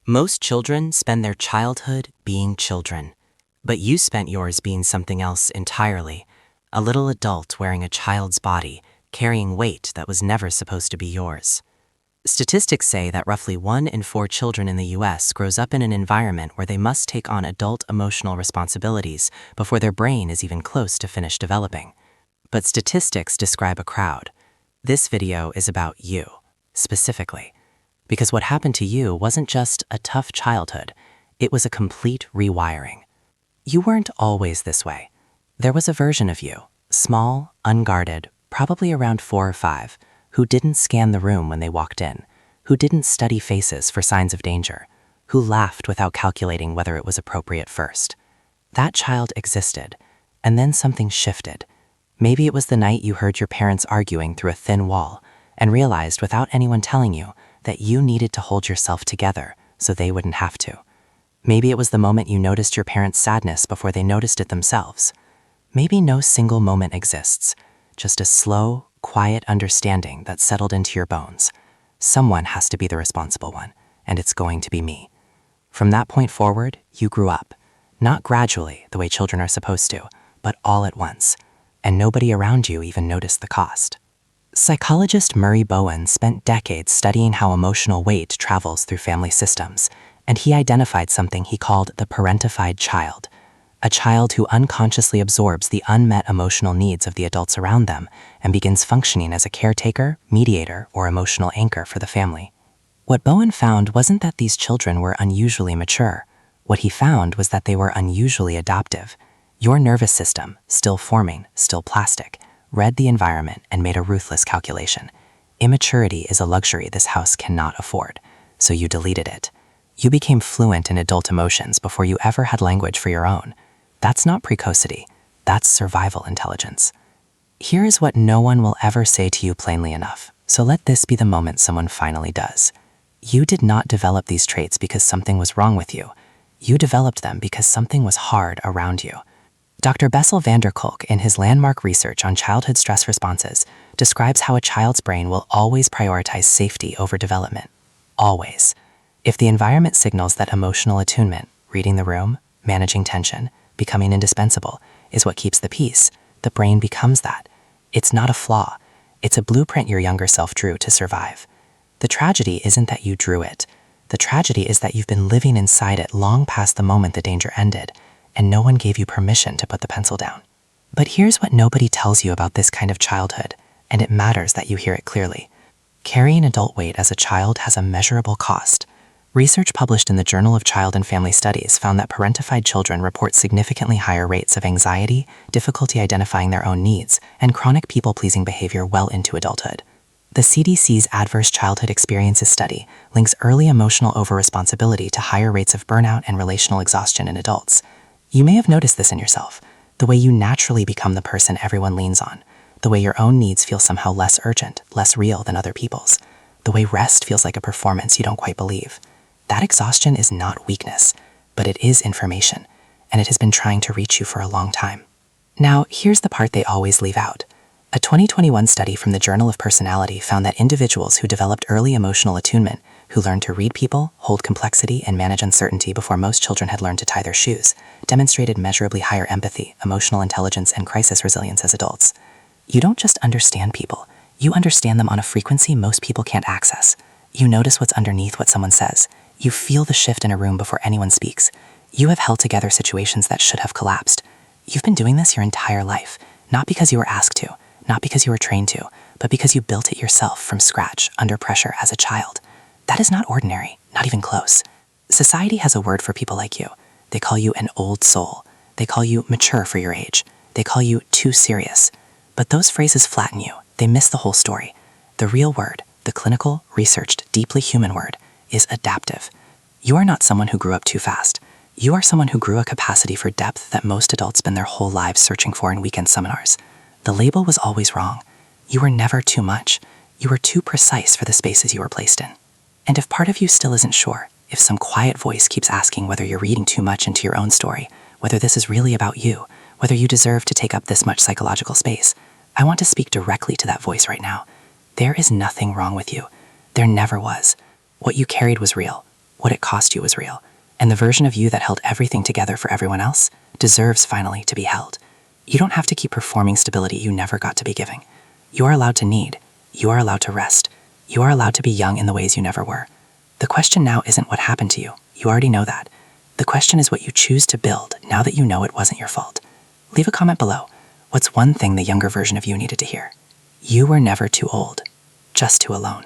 Most children spend their childhood being children, but you spent yours being something else entirely, a little adult wearing a child's body, carrying weight that was never supposed to be yours. Statistics say that roughly 1 in 4 children in the US grows up in an environment where they must take on adult emotional responsibilities before their brain is even close to finish developing. But statistics describe a crowd. This video is about you, specifically. Because what happened to you wasn't just a tough childhood, it was a complete rewiring. You weren't always this way. There was a version of you, small, unguarded, probably around 4 or 5, who didn't scan the room when they walked in, who didn't study faces for signs of danger, who laughed without calculating whether it was appropriate first. That child existed, and then something shifted. Maybe it was the night you heard your parents arguing through a thin wall and realized without anyone telling you that you needed to hold yourself together so they wouldn't have to. Maybe it was the moment you noticed your parents' sadness before they noticed it themselves. Maybe no single moment exists, just a slow, quiet understanding that settled into your bones. Someone has to be the responsible one, and it's going to be me. From that point forward, you grew up. Not gradually, the way children are supposed to, but all at once. And nobody around you even noticed the cost. Psychologist Murray Bowen spent decades studying how emotional weight travels through family systems, and he identified something he called the parentified child, a child who unconsciously absorbs the unmet emotional needs of the adults around them and begins functioning as a caretaker, mediator, or emotional anchor for the family. What Bowen found wasn't that these children were unusually mature. What he found was that they were unusually adaptive. Your nervous system, still forming, still plastic, read the environment and made a ruthless calculation. Immaturity is a luxury this house cannot afford, so you deleted it. You became fluent in adult emotions before you ever had language for your own. That's not precocity, that's survival intelligence. Here is what no one will ever say to you plainly enough, so let this be the moment someone finally does. You did not develop these traits because something was wrong with you. You developed them because something was hard around you. Dr. Bessel Kolk, in his landmark research on childhood stress responses, describes how a child's brain will always prioritize safety over development. Always. If the environment signals that emotional attunement, reading the room, managing tension, becoming indispensable, is what keeps the peace, the brain becomes that. It's not a flaw. It's a blueprint your younger self drew to survive. The tragedy isn't that you drew it. The tragedy is that you've been living inside it long past the moment the danger ended, and no one gave you permission to put the pencil down. But here's what nobody tells you about this kind of childhood, and it matters that you hear it clearly. Carrying adult weight as a child has a measurable cost. Research published in the Journal of Child and Family Studies found that parentified children report significantly higher rates of anxiety, difficulty identifying their own needs, and chronic people-pleasing behavior well into adulthood. The CDC's Adverse Childhood Experiences study links early emotional overresponsibility to higher rates of burnout and relational exhaustion in adults. You may have noticed this in yourself, the way you naturally become the person everyone leans on, the way your own needs feel somehow less urgent, less real than other people's, the way rest feels like a performance you don't quite believe. That exhaustion is not weakness, but it is information, and it has been trying to reach you for a long time. Now, here's the part they always leave out. A 2021 study from the Journal of Personality found that individuals who developed early emotional attunement, who learned to read people, hold complexity, and manage uncertainty before most children had learned to tie their shoes, demonstrated measurably higher empathy, emotional intelligence, and crisis resilience as adults. You don't just understand people, you understand them on a frequency most people can't access. You notice what's underneath what someone says. You feel the shift in a room before anyone speaks. You have held together situations that should have collapsed. You've been doing this your entire life, not because you were asked to, not because you were trained to, but because you built it yourself from scratch, under pressure as a child. That is not ordinary, not even close. Society has a word for people like you. They call you an old soul. They call you mature for your age. They call you too serious. But those phrases flatten you. They miss the whole story. The real word, the clinical, researched, deeply human word, is adaptive. You are not someone who grew up too fast. You are someone who grew a capacity for depth that most adults spend their whole lives searching for in weekend seminars. The label was always wrong. You were never too much. You were too precise for the spaces you were placed in. And if part of you still isn't sure, if some quiet voice keeps asking whether you're reading too much into your own story, whether this is really about you, whether you deserve to take up this much psychological space, I want to speak directly to that voice right now. There is nothing wrong with you. There never was. What you carried was real. What it cost you was real, and the version of you that held everything together for everyone else deserves finally to be held. You don't have to keep performing stability you never got to be giving. You are allowed to need. You are allowed to rest. You are allowed to be young in the ways you never were. The question now isn't what happened to you. You already know that. The question is what you choose to build now that you know it wasn't your fault. Leave a comment below. What's one thing the younger version of you needed to hear? You were never too old, just too alone.